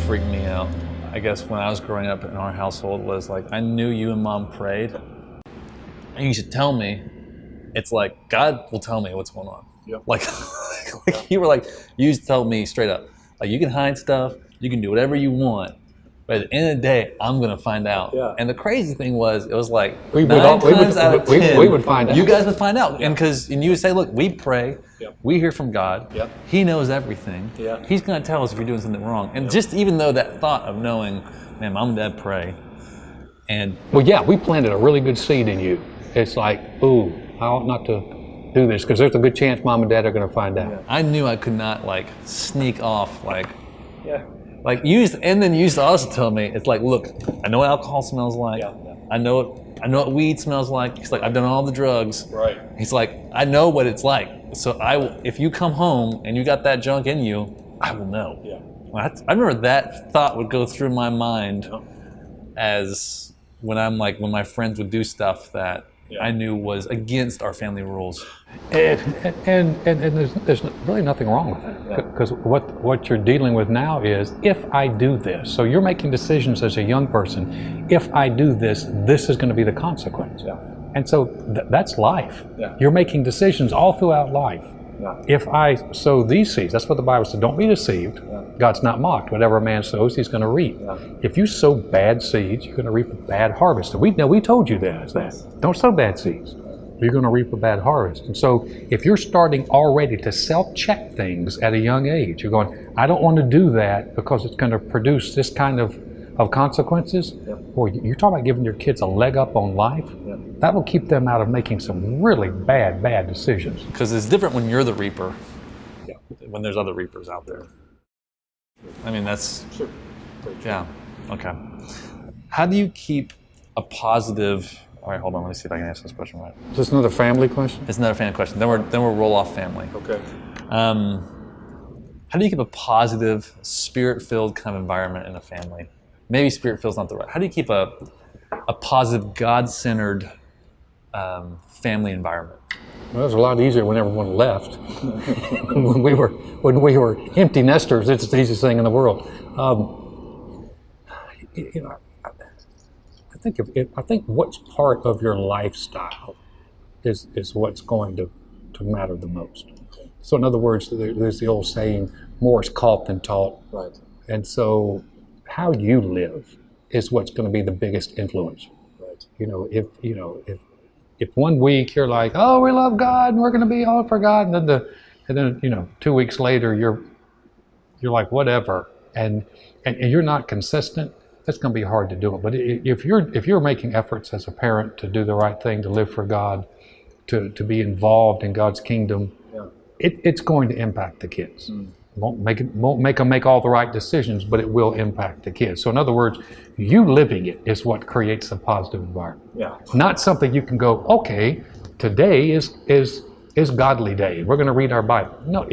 freaked me out, I guess, when I was growing up in our household was like, I knew you and Mom prayed, and you should tell me. It's like, God will tell me what's going on. Yep. Like you were like, you used to tell me straight up, like, you can hide stuff, you can do whatever you want, but at the end of the day, I'm gonna find out. Yeah. And the crazy thing was, it was like we nine times out of 10, we would find out. You guys would find out, and you would say, look, we pray, Yep. we hear from God, Yep. He knows everything. Yeah. He's gonna tell us if you're doing something wrong. And just even though that thought of knowing, man, Mom and Dad pray, and Well, yeah, we planted a really good seed in you. It's like, ooh, I ought not to do this because there's a good chance Mom and Dad are going to find out. I knew I could not like sneak off like. Yeah. Like you used to also tell me, it's like, look, I know what alcohol smells like. Yeah. I know what weed smells like. He's like, I've done all the drugs. Right. He's like, I know what it's like. So if you come home and you got that junk in you, I will know. Yeah. I remember that thought would go through my mind as when my friends would do stuff that I knew was against our family rules. And there's really nothing wrong with that, because what you're dealing with now is, if I do this, so you're making decisions as a young person, if I do this, this is going to be the consequence. Yeah. And so that's life. Yeah. You're making decisions all throughout life. Yeah. If I sow these seeds, that's what the Bible said, don't be deceived. Yeah. God's not mocked. Whatever a man sows, he's going to reap. Yeah. If you sow bad seeds, you're going to reap a bad harvest. We told you that. Don't sow bad seeds. You're going to reap a bad harvest. And so if you're starting already to self-check things at a young age, you're going, I don't want to do that because it's going to produce this kind of consequences. Boy, you're talking about giving your kids a leg up on life. That will keep them out of making some really bad decisions. Because it's different when you're the reaper, when there's other reapers out there. I mean, that's, yeah, okay. How do you keep a positive, all right, hold on, let me see if I can answer this question right. Is this another family question? It's another family question. Then we'll roll off family. Okay. How do you keep a positive, spirit-filled kind of environment in a family? Maybe spirit-filled's not the right. How do you keep a positive, God-centered family environment? Well, it was a lot easier when everyone left. when we were empty nesters, it's the easiest thing in the world. I think what's part of your lifestyle is what's going to matter the most. So in other words, there's the old saying, more is caught than taught. Right. And so how you live is what's going to be the biggest influence. Right. If 1 week you're like, oh, we love God and we're going to be all for God, and then 2 weeks later you're like whatever, and you're not consistent, that's going to be hard to do it. But if you're making efforts as a parent to do the right thing, to live for God, to be involved in God's kingdom, it's going to impact the kids. Won't make them make all the right decisions, but it will impact the kids. So in other words, you living it is what creates a positive environment. Yeah. Not something you can go, okay, today is godly day. We're going to read our Bible. No,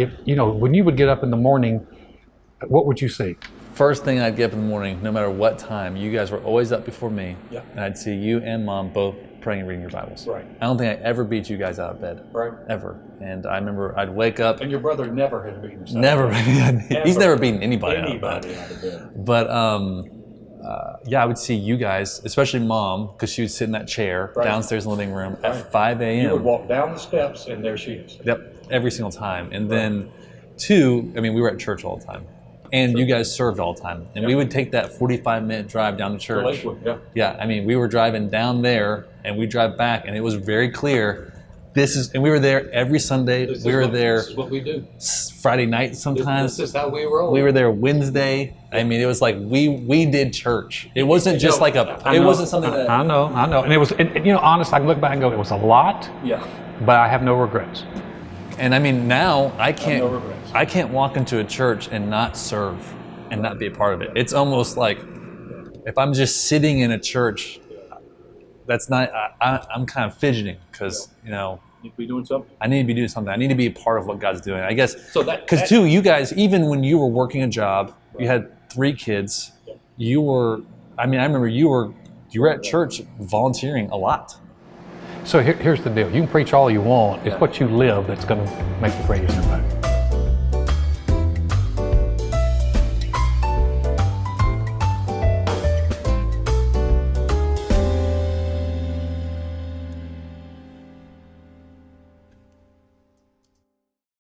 when you would get up in the morning, what would you see? First thing I'd get up in the morning, no matter what time, you guys were always up before me, and I'd see you and Mom both praying and reading your Bibles. Right. I don't think I ever beat you guys out of bed. Right. Ever. And I remember I'd wake up. And your brother never has beaten himself. Never. He's never beaten anybody out of bed. But I would see you guys, especially Mom, because she would sit in that chair downstairs in the living room at 5 a.m. You would walk down the steps and there she is. Yep, every single time. And then two, we were at church all the time. And you guys served all the time. And we would take that 45-minute drive down to church. Lakewood, we were driving down there and we'd drive back, and it was very clear. And we were there every Sunday. This is what we do. Friday night sometimes. This is how we roll. We were there Wednesday. It was like we did church. It wasn't just like it wasn't something that. I know. And it was, honest, I can look back and go, it was a lot. Yeah. But I have no regrets. And now I can't walk into a church and not serve and not be a part of it. It's almost like if I'm just sitting in a church, that's not. I'm kind of fidgeting because you need to be doing something. I need to be doing something. I need to be a part of what God's doing. I guess because too, you guys, even when you were working a job, you had 3 kids. You were. I remember you were at church volunteering a lot. So here's the deal. You can preach all you want. It's what you live that's going to make the greatest impact.